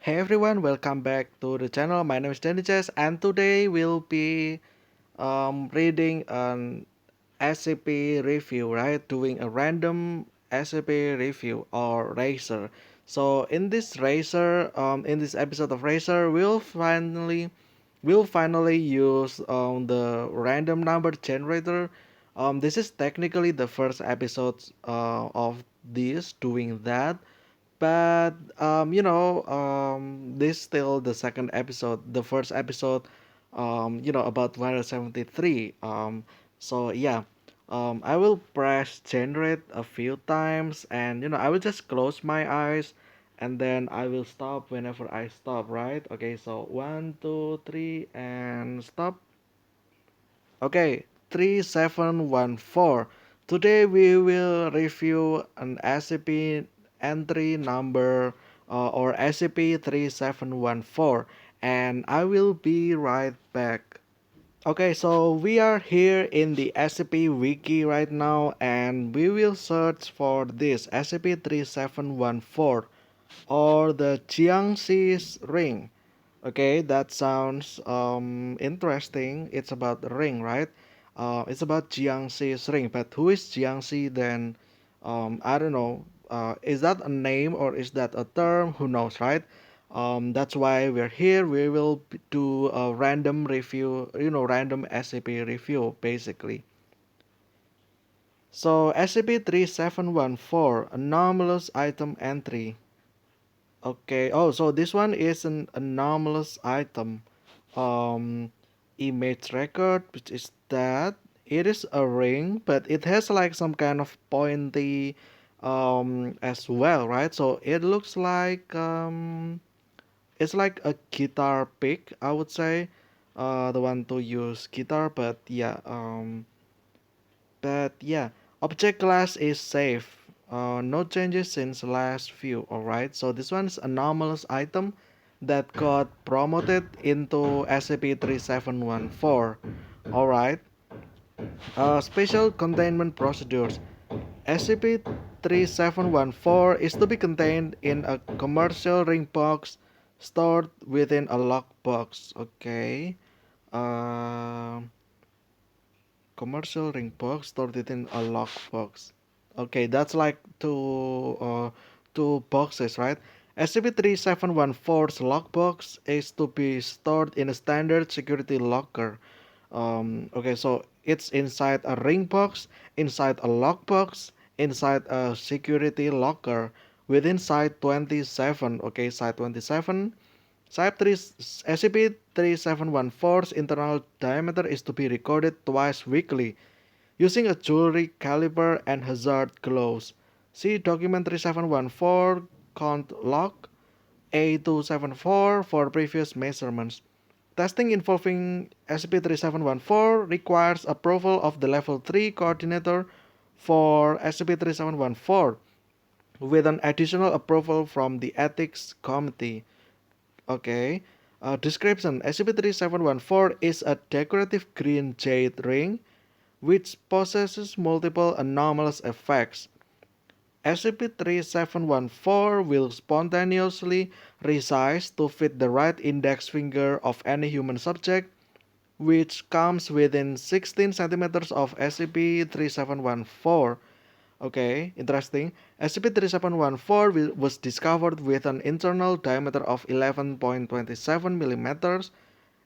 Hey everyone, welcome back to the channel. My name is Dennis and today we'll be reading an SCP review, right? Doing a random SCP review or Racer. So in this episode of Racer, we'll finally use the random number generator. This is technically the first episode of this doing that, but this still the second episode. The first episode, about 173. So yeah, I will press generate a few times, and I will just close my eyes, and then I will stop whenever I stop. Right? Okay. So 1, 2, 3, and stop. Okay, 3714. Today we will review an SCP entry number or SCP-3714, and I will be right back. Okay, so we are here in the SCP wiki right now, and we will search for this SCP-3714 or the Jiangshi ring. Okay, that sounds interesting. It's about the ring, right? It's about Jiangxi's ring, but who is Jiangxi then? I don't know. Is that a name or is that a term? Who knows, right? That's why we're here. We will do a random review, random SCP review, basically. So SCP-3714, anomalous item entry. Okay. Oh, so this one is an anomalous item. Um, Image record, which is that it is a ring, but it has like some kind of pointy as well, right? So it looks like it's like a guitar pick, I would say. The one to use guitar, but yeah, object class is safe. No changes since last view. Alright, so this one is anomalous item that got promoted into SCP-3714. Alright, special containment procedures. SCP-3714 is to be contained in a commercial ring box stored within a lockbox. Okay. Um Commercial ring box stored within a lockbox. Okay, that's like two boxes, right? SCP-3714's lockbox is to be stored in a standard security locker. Okay, so it's inside a ring box, inside a lockbox, inside a security locker, within Site 27. Okay, Site 27. SCP-3714's internal diameter is to be recorded twice weekly using a jewelry caliper and hazard gloves. See document 3714 count log A274 for previous measurements. Testing involving SCP-3714 requires approval of the Level 3 coordinator for SCP-3714 with an additional approval from the Ethics Committee. Okay. Description: SCP-3714 is a decorative green jade ring which possesses multiple anomalous effects. SCP-3714 will spontaneously resize to fit the right index finger of any human subject, which comes within 16 centimeters of SCP-3714. Okay, interesting. SCP-3714 was discovered with an internal diameter of 11.27 millimeters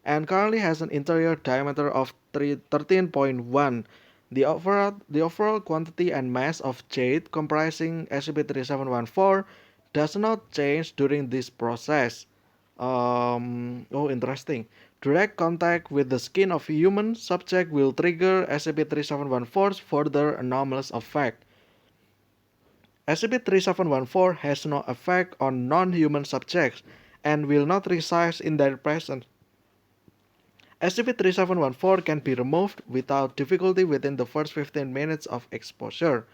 and currently has an interior diameter of 13.1. The overall quantity and mass of jade comprising SCP-3714 does not change during this process. Oh, interesting. Direct contact with the skin of a human subject will trigger SCP-3714's further anomalous effect. SCP-3714 has no effect on non-human subjects and will not reside in their presence. SCP-3714 can be removed without difficulty within the first 15 minutes of exposure.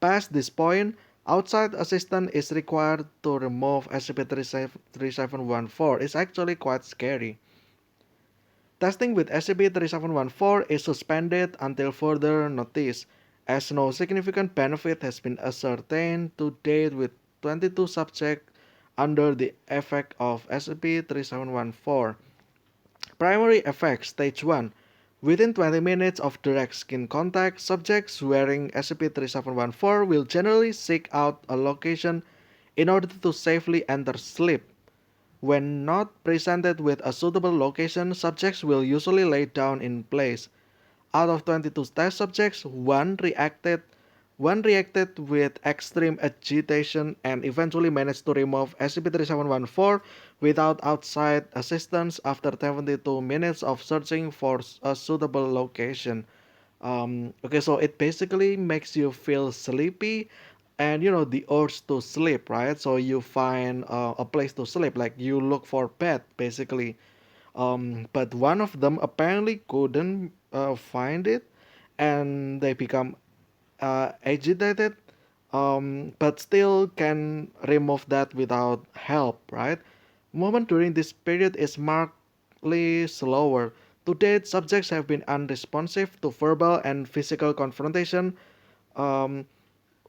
Past this point, outside assistance is required to remove SCP-3714. It's actually quite scary. Testing with SCP-3714 is suspended until further notice, as no significant benefit has been ascertained to date with 22 subjects under the effect of SCP-3714. Primary effects Stage 1. Within 20 minutes of direct skin contact, subjects wearing SCP-3714 will generally seek out a location in order to safely enter sleep. When not presented with a suitable location, subjects will usually lay down in place. Out of 22 test subjects, one reacted with extreme agitation and eventually managed to remove SCP-3714 without outside assistance after 72 minutes of searching for a suitable location. Okay, so it basically makes you feel sleepy and the urge to sleep, right? So you find a place to sleep, like you look for bed basically. But one of them apparently couldn't find it, and they become agitated, but still can remove that without help, right? Movement during this period is markedly slower. To date, subjects have been unresponsive to verbal and physical confrontation. Um,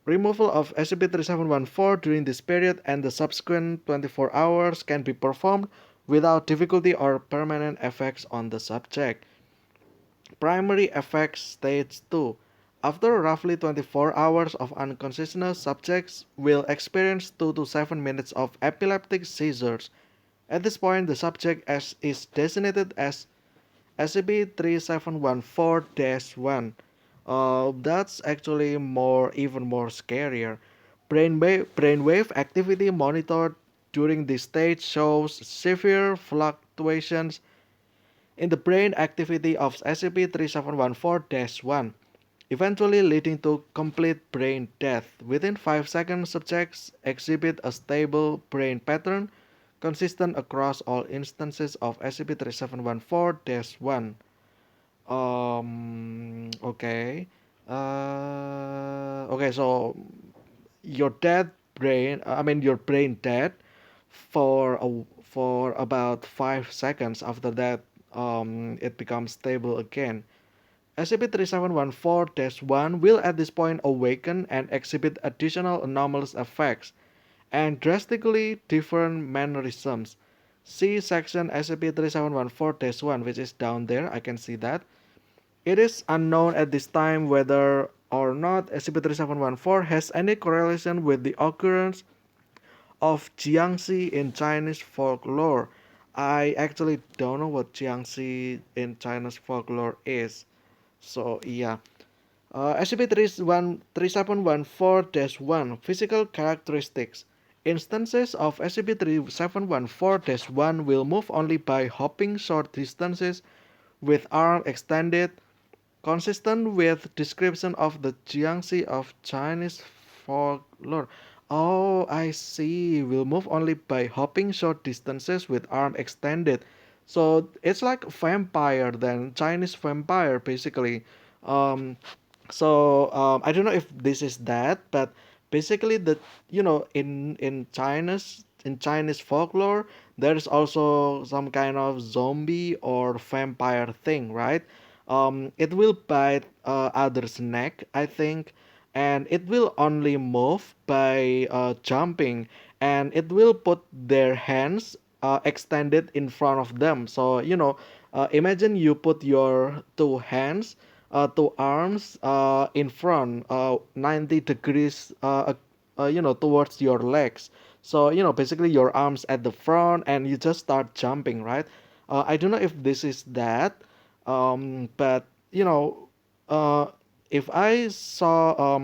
Removal of SCP-3714 during this period and the subsequent 24 hours can be performed without difficulty or permanent effects on the subject. Primary effects stage 2. After roughly 24 hours of unconsciousness, subjects will experience 2 to 7 minutes of epileptic seizures. At this point, the subject is designated as SCP-3714-1. That's actually even more scarier. Brainwave activity monitored during this stage shows severe fluctuations in the brain activity of SCP-3714-1, eventually leading to complete brain death. Within 5 seconds, subjects exhibit a stable brain pattern consistent across all instances of SCP-3714-1. Okay. Okay, so your dead your brain dead for about 5 seconds. After that, it becomes stable again. SCP-3714-1 will at this point awaken and exhibit additional anomalous effects and drastically different mannerisms. See section SCP-3714-1, which is down there. I can see that. It is unknown at this time whether or not SCP-3714 has any correlation with the occurrence of Jiangshi in Chinese folklore. I actually don't know what Jiangshi in Chinese folklore is. So yeah. SCP-3714-1 Physical characteristics. Instances of SCP-3714-1 will move only by hopping short distances with arm extended, consistent with description of the Jiangshi of Chinese folklore. Oh, I see. Will move only by hopping short distances with arm extended. So it's like vampire then, Chinese vampire basically. Um, I don't know if this is that, but basically the in Chinese folklore, there's also some kind of zombie or vampire thing, right? It will bite others' neck, I think, and it will only move by jumping, and it will put their hands extended in front of them. So imagine you put your two arms in front, 90 degrees, towards your legs. So basically your arms at the front, and you just start jumping, right? I don't know if this is that, but uh, if I saw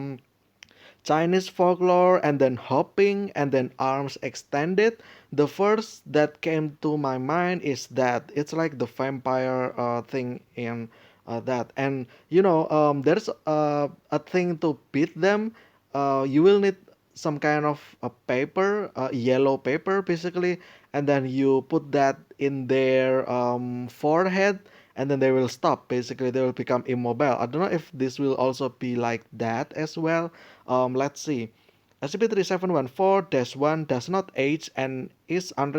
Chinese folklore and then hopping and then arms extended, the first that came to my mind is that it's like the vampire thing in that. And there's a thing to beat them. You will need some kind of a paper, yellow paper basically, and then you put that in their forehead, and then they will stop. Basically, they will become immobile. I don't know if this will also be like that as well. Let's see. SCP-3714-1 does not age and is un-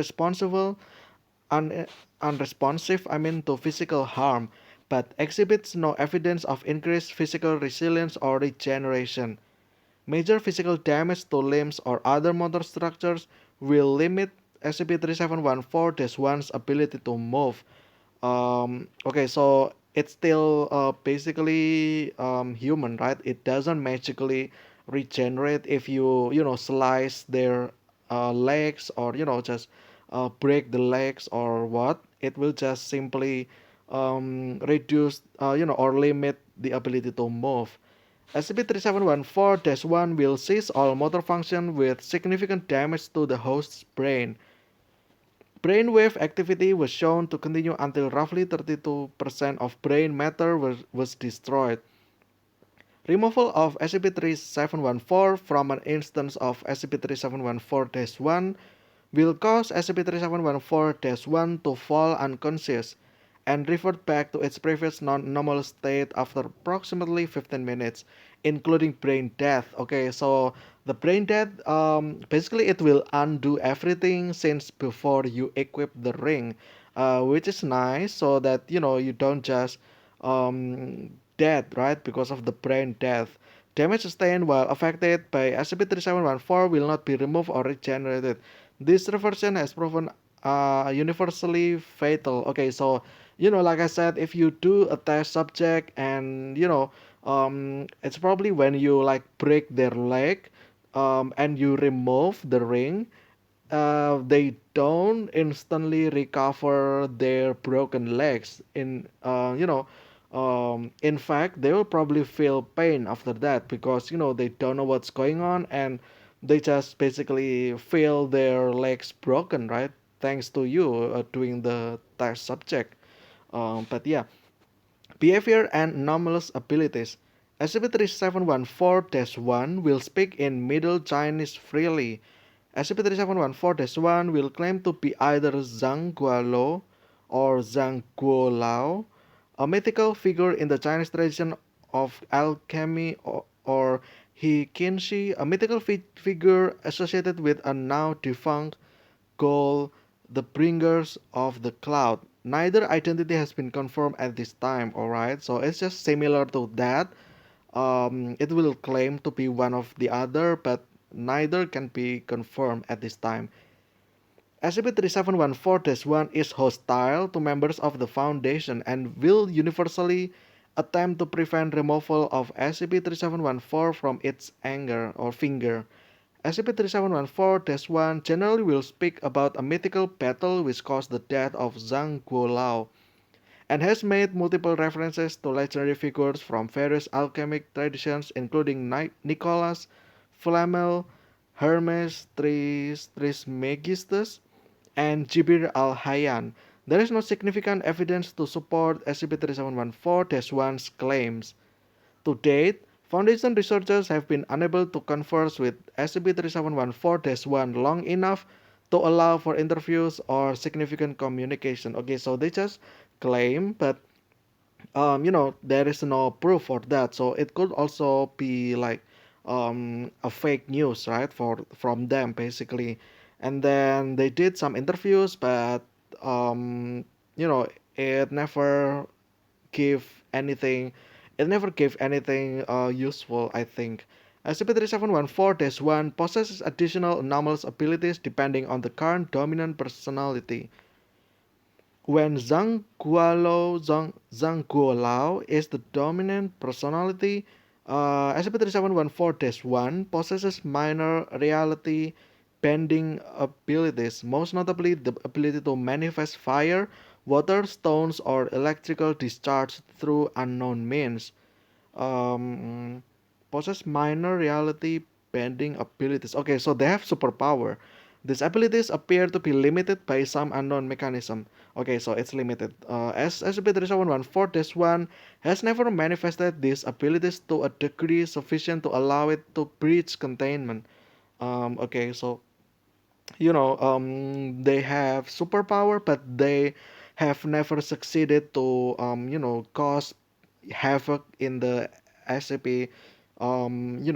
unresponsive, to physical harm, but exhibits no evidence of increased physical resilience or regeneration. Major physical damage to limbs or other motor structures will limit SCP-3714-1's ability to move. Okay, so it's still basically human, right? It doesn't magically regenerate if you slice their legs, or just break the legs or what. It will just simply reduce or limit the ability to move. SCP-3714-1 will cease all motor function with significant damage to the host's brain. Brainwave activity was shown to continue until roughly 32% of brain matter was destroyed. Removal of SCP-3714 from an instance of SCP-3714-1 will cause SCP-3714-1 to fall unconscious and revert back to its previous non-normal state after approximately 15 minutes, including brain death. Okay, so the brain death, basically it will undo everything since before you equip the ring, which is nice, so that you don't just dead, right, because of the brain death. Damage sustained while affected by SCP-3714 will not be removed or regenerated. This reversion has proven universally fatal. Okay, so like I said, if you do a test subject, and it's probably when you like break their leg, and you remove the ring, they don't instantly recover their broken legs. In fact, they will probably feel pain after that, because they don't know what's going on, and they just basically feel their legs broken, right? Thanks to you doing the test subject. But yeah, behavior and anomalous abilities. SCP-3714-1 will speak in Middle Chinese freely. SCP-3714-1 will claim to be either Zhang Guolao or Zhang Guolao, a mythical figure in the Chinese tradition of alchemy, or He Qinshi, a mythical figure associated with a now defunct Gaul, the bringers of the cloud. Neither identity has been confirmed at this time, alright? So it's just similar to that. It will claim to be one of the other, but neither can be confirmed at this time. SCP-3714-1 is hostile to members of the Foundation and will universally attempt to prevent removal of SCP-3714 from its anger or finger. SCP-3714-1 generally will speak about a mythical battle which caused the death of Zhang Guolao, and has made multiple references to legendary figures from various alchemic traditions, including Nicholas Flamel, Hermes Trismegistus, and Jibir al-Hayyan. There is no significant evidence to support SCP-3714-1's claims. To date, Foundation researchers have been unable to converse with SCP-3714-1 long enough to allow for interviews or significant communication. Okay, so they just claim, but there is no proof for that. So it could also be like a fake news, right? From them basically. And then they did some interviews, but um, you know, it never give anything it never gave anything useful, I think. SCP-3714-1 possesses additional anomalous abilities depending on the current dominant personality. When Zhang Guolao is the dominant personality, SCP-3714-1 possesses minor reality bending abilities, most notably the ability to manifest fire, water, stones, or electrical discharge through unknown means. um, Possess minor reality bending abilities. Okay, so they have superpower. These abilities appear to be limited by some unknown mechanism. Okay, so it's limited. As SCP-3714-1 has never manifested these abilities to a degree sufficient to allow it to breach containment. Okay, so they have superpower, but they have never succeeded to cause havoc in the SCP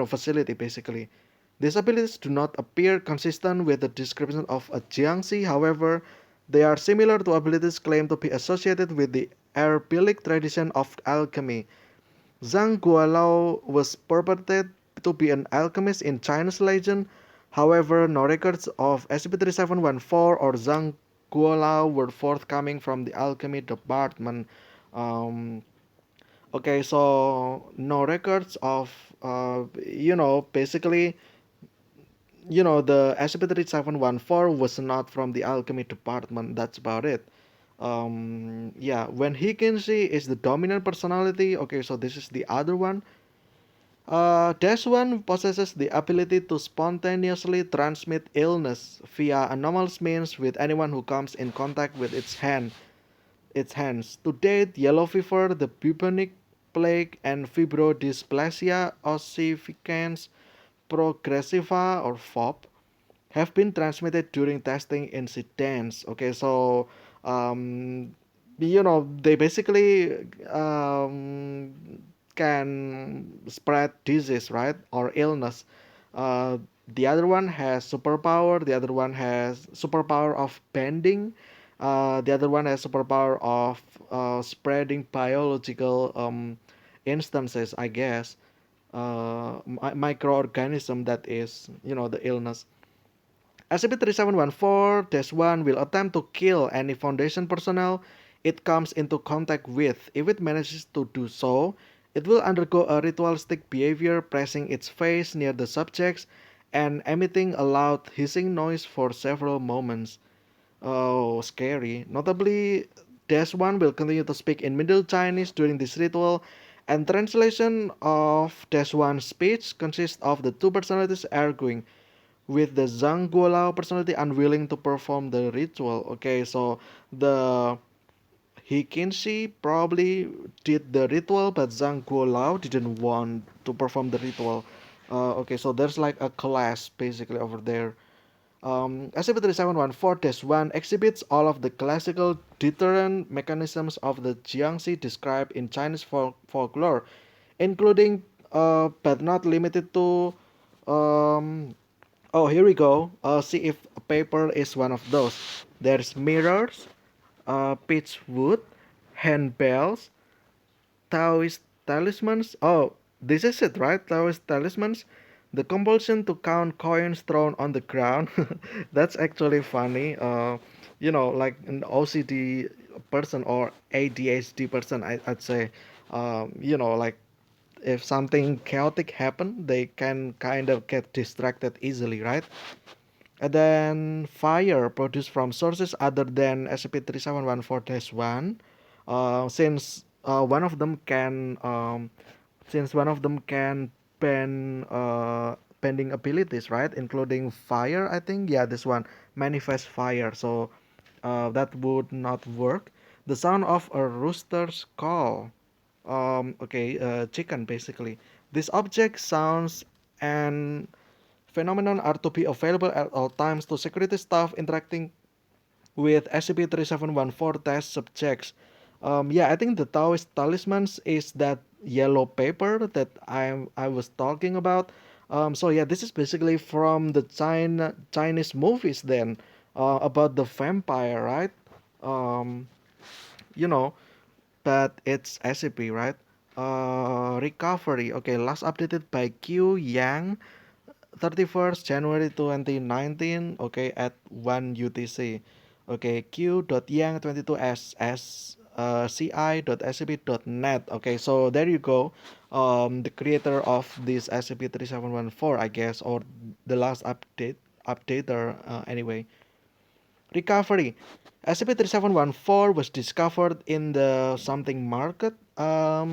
facility basically. These abilities do not appear consistent with the description of a Jiangshi. However, they are similar to abilities claimed to be associated with the Arabic tradition of alchemy. Zhang Guolao was purported to be an alchemist in Chinese legend. However, no records of SCP-3714 or Zhang Guolao were forthcoming from the alchemy department. Um, okay, so no records of, basically, the SCP-3714 was not from the alchemy department. That's about it. Yeah, when Hikinshi is the dominant personality, okay, so this is the other one. Dash 1 possesses the ability to spontaneously transmit illness via anomalous means with anyone who comes in contact with its hands. To date, yellow fever, the bubonic plague, and fibrodysplasia ossificans progressiva or FOP have been transmitted during testing incidents. Okay, so they basically can spread disease, right, or illness. Uh, the other one has superpower. The other one has superpower of bending. The other one has superpower of spreading biological instances, I guess. Microorganism, that is, the illness. SCP-3714-1 will attempt to kill any Foundation personnel it comes into contact with. If it manages to do so, it will undergo a ritualistic behavior, pressing its face near the subjects and emitting a loud hissing noise for several moments. Oh, scary. Notably, Dash 1 will continue to speak in Middle Chinese during this ritual, and translation of Dash 1's speech consists of the two personalities arguing, with the Zhang Guolao personality unwilling to perform the ritual. Okay, so the Hikinshi probably did the ritual, but Zhang Guolao didn't want to perform the ritual. Okay, so there's like a clash basically over there. SCP-3714-1 exhibits all of the classical deterrent mechanisms of the Jiangshi described in Chinese folklore, including, but not limited to, um, oh, here we go. See if a paper is one of those. There's mirrors, pitch wood, handbells, Taoist talismans. Oh, this is it, right? Taoist talismans. The compulsion to count coins thrown on the ground. That's actually funny. Like an OCD person or ADHD person, I'd say. Like if something chaotic happen, they can kind of get distracted easily, right? And then fire produced from sources other than SCP-3714-1, one of them can since one of them can bending abilities, right, including fire. I think, yeah, this one manifest fire. So that would not work. The sound of a rooster's call. Okay, chicken basically. This object sounds and phenomenon are to be available at all times to security staff interacting with SCP-3714 test subjects. Yeah, I think the Taoist talismans is that yellow paper that I was talking about. So yeah, this is basically from the Chinese movies then, about the vampire, right? Um, you know, but it's SCP, right? Recovery. Okay, last updated by Q Yang 31st January 2019, okay, at 1 UTC. Okay, q.yang22ss ci.scp.net. Okay, so there you go. The creator of this SCP-3714, I guess, or the last updater, anyway. Recovery. SCP-3714 was discovered in the something market. I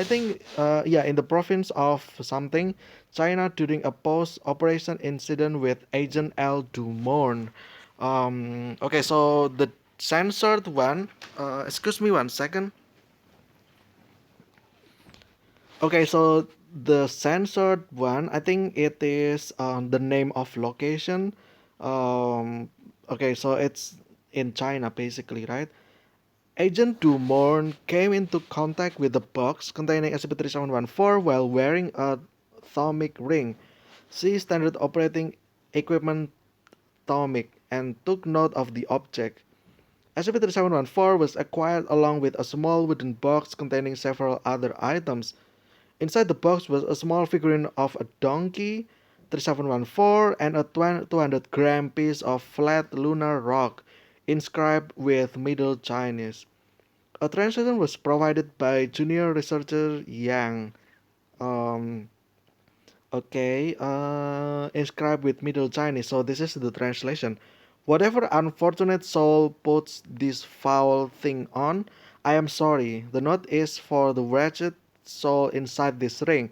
think, yeah, in the province of something, China during a post-operation incident with Agent L. Dumorn. Okay, so the censored one. Excuse me one second. Okay, so the censored one, I think it is the name of location. Um, okay, so it's in China basically, right? Agent Dumorn came into contact with the box containing SCP-3714 while wearing a thermic ring. See standard operating equipment thermic and took note of the object. SCP-3714 was acquired along with a small wooden box containing several other items. Inside the box was a small figurine of a donkey, 3714 and a 200-gram piece of flat lunar rock inscribed with Middle Chinese. A translation was provided by junior researcher Yang. Um, okay, inscribed with Middle Chinese. So this is the translation. Whatever unfortunate soul puts this foul thing on, I am sorry. The note is for the wretched soul inside this ring.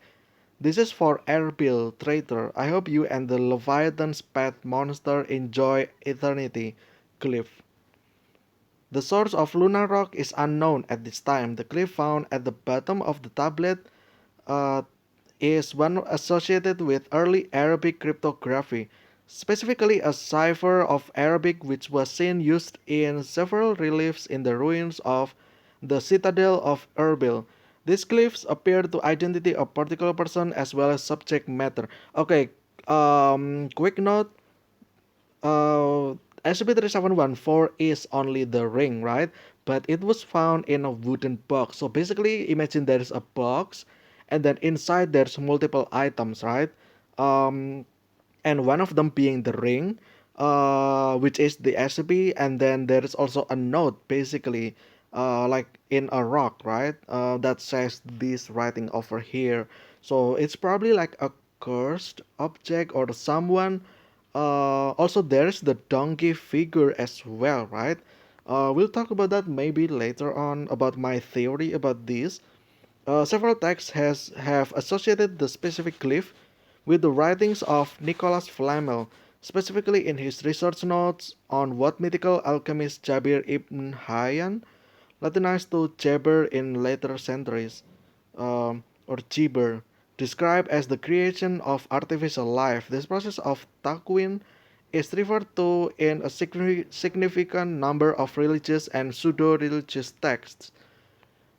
This is for Erbil, traitor. I hope you and the Leviathan's pet monster enjoy eternity. Cliff. The source of lunar rock is unknown at this time. The cliff found at the bottom of the tablet uh, is one associated with early Arabic cryptography, specifically a cipher of Arabic which was seen used in several reliefs in the ruins of the citadel of Erbil. These glyphs appear to identify a particular person as well as subject matter. Okay, quick note, uh, SCP-3714 is only the ring, right? But it was found in a wooden box. So basically, imagine there is a box, and then inside there's multiple items, right? Um, and one of them being the ring, which is the SCP, and then there is also a note, basically, like in a rock, right? That says this writing over here. So it's probably like a cursed object or someone. Also, there's the donkey figure as well, right? We'll talk about that maybe later on about my theory about this. Several texts have associated the specific glyph with the writings of Nicholas Flamel, specifically in his research notes on what mythical alchemist Jabir ibn Hayyan, Latinized to Jaber in later centuries, or Jiber, described as the creation of artificial life. This process of takwin is referred to in a significant number of religious and pseudo-religious texts.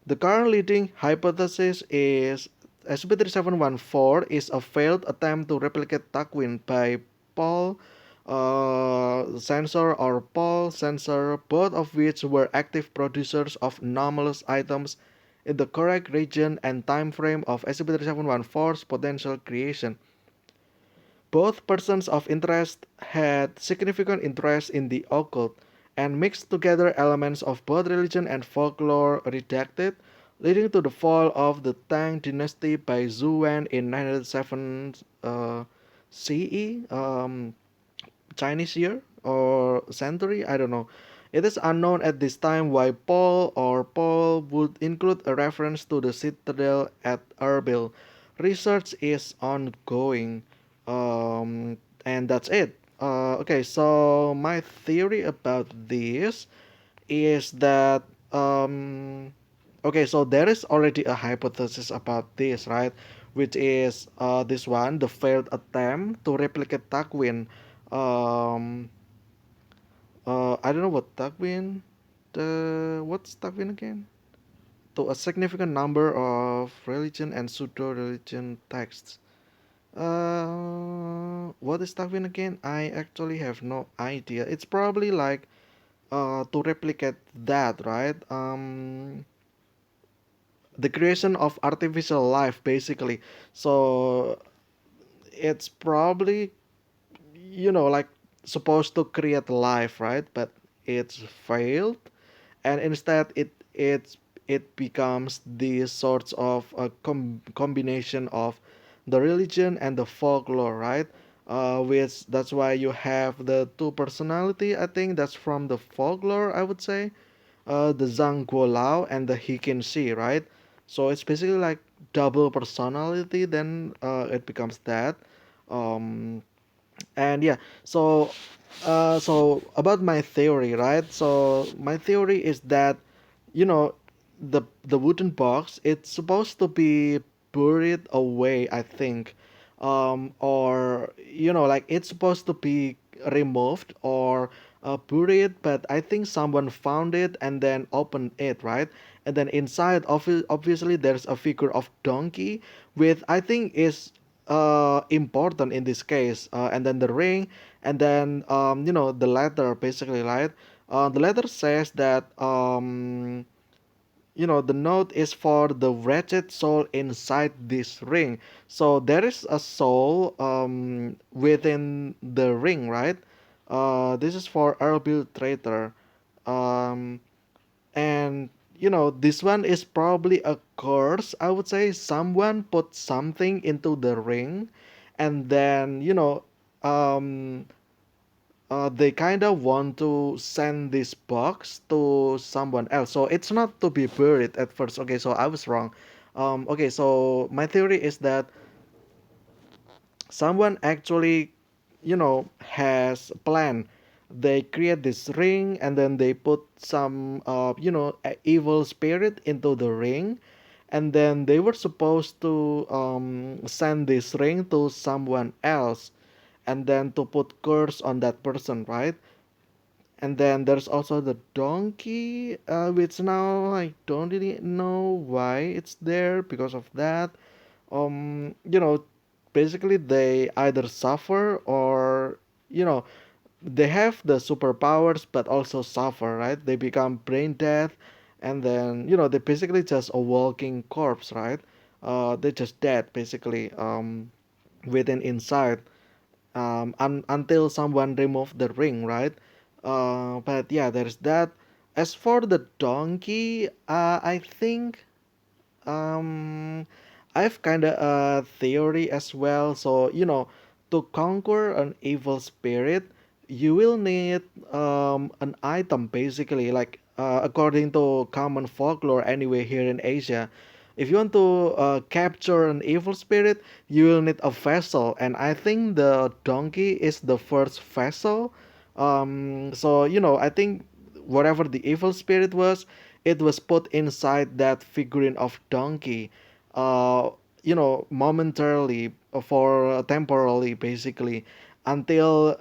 The current leading hypothesis is SCP-3714 is a failed attempt to replicate takwin by Paul Sensor or Paul Sensor, both of which were active producers of anomalous items in the correct region and time frame of SCP-3714's potential creation. Both persons of interest had significant interest in the occult and mixed together elements of both religion and folklore redacted, leading to the fall of the Tang dynasty by Zhu Wen in 907 CE, Chinese year or century, I don't know. It is unknown at this time why Paul or Paul would include a reference to the citadel at Erbil. Research is ongoing, and that's it. Okay, so my theory about this is that okay, so there is already a hypothesis about this, right? Which is this one, the failed attempt to replicate Takwin. Um, I don't know what Takwin. The what's Takwin again? To a significant number of religion and pseudo-religion texts. What is Takwin again? I actually have no idea. It's probably like to replicate that, right? The creation of artificial life, basically. So it's probably, like supposed to create life, right? But it's failed, and instead it becomes these sorts of a combination of the religion and the folklore, right? Which that's why you have the two personality. I think that's from the folklore, I would say, the Zhang Guolao and the He Can See, right? So it's basically like double personality. Then it becomes that. Um, and yeah, so about my theory, right? So my theory is that, you know the wooden box, it's supposed to be buried away, I think, or like it's supposed to be removed or buried, but I think someone found it and then opened it, right? And then inside, obviously there's a figure of donkey, with I think is important in this case, and then the ring, and then the letter, basically, right? The letter says that, the note is for the wretched soul inside this ring. So there is a soul within the ring, right? This is for arbitrator. Um, and this one is probably a curse. I would say someone put something into the ring, and then they kind of want to send this box to someone else, so it's not to be buried at first. Okay, so I was wrong. Okay, so my theory is that someone actually has a plan. They create this ring, and then they put some evil spirit into the ring, and then they were supposed to send this ring to someone else, and then to put curse on that person, right? And then there's also the donkey, which now I don't really know why it's there because of that. You know, basically they either suffer, or you know they have the superpowers but also suffer, right? They become brain dead, and then they basically just a walking corpse, right? They're just dead basically, within inside, until someone remove the ring, right? But yeah, there's that. As for the donkey, I think um, I've kind of a theory as well. So to conquer an evil spirit, you will need an item basically, like according to common folklore anyway here in Asia. If you want to capture an evil spirit, you will need a vessel, and I think the donkey is the first vessel. So I think whatever the evil spirit was, it was put inside that figurine of donkey, uh, momentarily, for temporarily, basically, until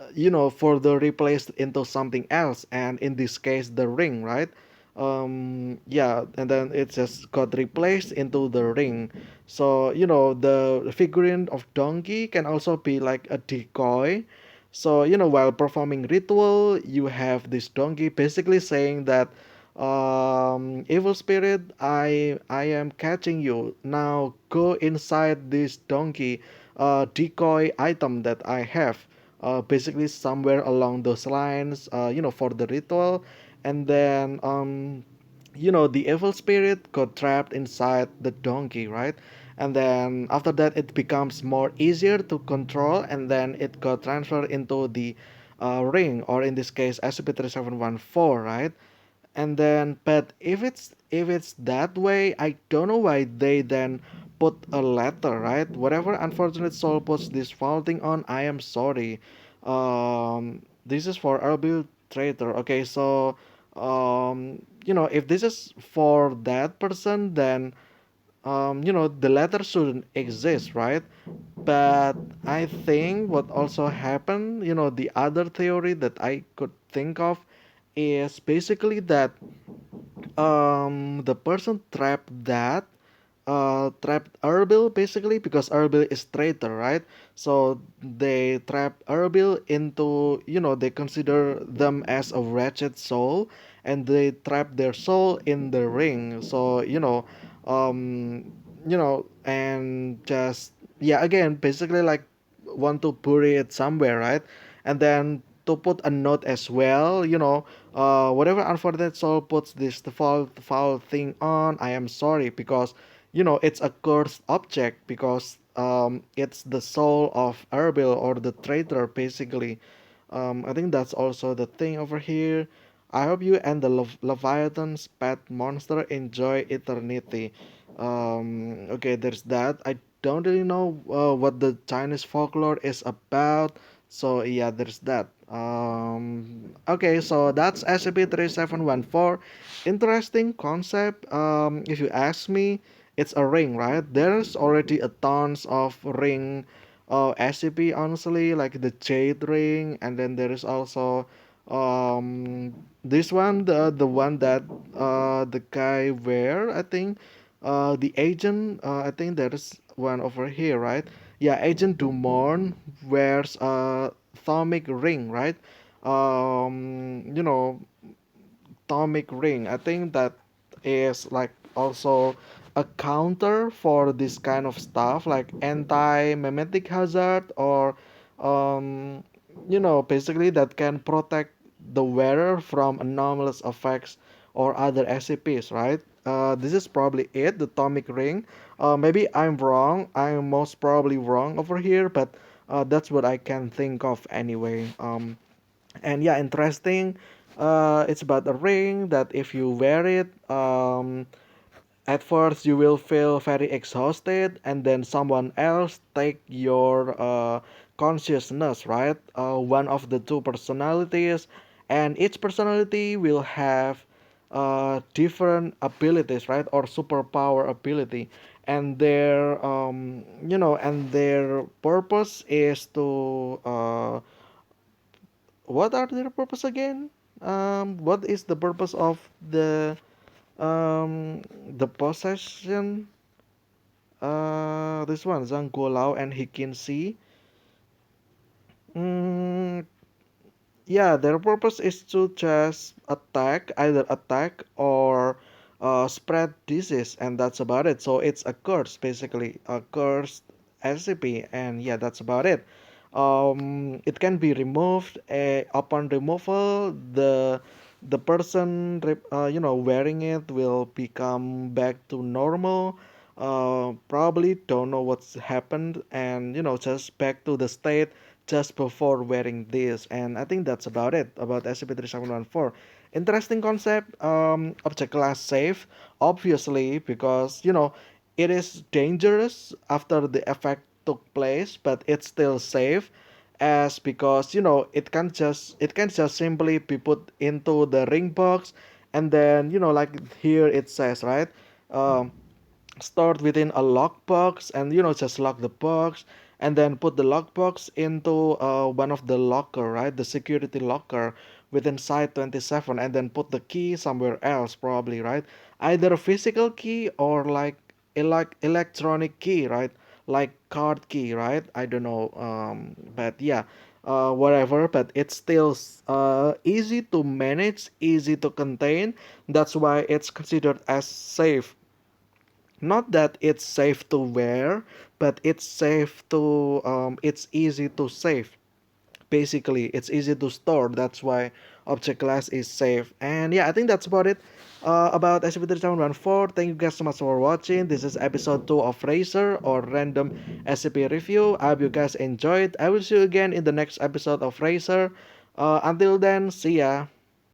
further replaced into something else, and in this case, the ring, right? Yeah, and then it just got replaced into the ring. So the figurine of donkey can also be like a decoy. So while performing ritual, you have this donkey basically saying that, evil spirit, I am catching you now. Go inside this donkey, decoy item that I have. Basically somewhere along those lines, for the ritual. And then the evil spirit got trapped inside the donkey, right? And then after that it becomes more easier to control, and then it got transferred into the ring, or in this case SCP-3714, right? And then, but if it's that way, I don't know why they then put a letter, right? Whatever unfortunate soul puts this foul thing on, I am sorry. This is for arbitrator. Okay, so if this is for that person, then the letter shouldn't exist, right? But I think what also happened, the other theory that I could think of is basically that the person trapped Erbil, basically, because Erbil is traitor, right? So they trapped Erbil into, they consider them as a wretched soul, and they trap their soul in the ring. So and just, yeah, again, basically like want to bury it somewhere, right? And then to put a note as well, whatever unfortunate soul puts this foul thing on, I am sorry, because it's a cursed object, because it's the soul of Erbil, or the traitor, basically. I think that's also the thing over here. I hope you and the Leviathan's pet monster enjoy eternity. Okay, there's that. I don't really know what the Chinese folklore is about. So yeah, there's that. Okay, so that's SCP-3714. Interesting concept. If you ask me, it's a ring, right? There's already a tons of ring, SCP, honestly, like the jade ring, and then there is also this one, the one that the guy wear, I think. The agent, I think there is one over here, right? Yeah, Agent Dumorn wears a thermic ring, right? Um, you know, Atomic ring. I think that is like also a counter for this kind of stuff like anti-memetic hazard or um, basically that can protect the wearer from anomalous effects or other SCPs, right? This is probably it, the atomic ring. Maybe I'm wrong. I'm most probably wrong over here, but that's what I can think of anyway. And yeah, interesting. It's about a ring that if you wear it, at first you will feel very exhausted, and then someone else take your consciousness, right? One of the two personalities, and each personality will have different abilities, right? Or superpower ability, and their purpose is to what are their purpose again? What is the purpose of the possession? This one, Zhang Guolao and Hikin Si. Mm, yeah, their purpose is to just attack, either attack or spread disease, and that's about it. So it's a curse, basically, a cursed SCP, and yeah, that's about it. It can be removed. Upon removal, the person wearing it will become back to normal. Probably don't know what's happened, and just back to the state just before wearing this. And I think that's about it about SCP-3714. Interesting concept. Object class safe, obviously, because it is dangerous after the effect took place, but it's still safe as because it can just simply be put into the ring box, and then like here it says, right, um, stored within a lockbox, and just lock the box and then put the lockbox into one of the locker, right, the security locker within site 27, and then put the key somewhere else, probably, right, either a physical key or like electronic key, right, like card key, right, I don't know, but yeah, whatever, but it's still easy to manage, easy to contain. That's why it's considered as safe. Not that it's safe to wear, but it's easy to save. Basically, it's easy to store. That's why object class is safe. And yeah, I think that's about it. About SCP-3714. Thank you guys so much for watching. This is episode 2 of Racer or Random SCP Review. I hope you guys enjoyed. I will see you again in the next episode of Racer. Until then, see ya.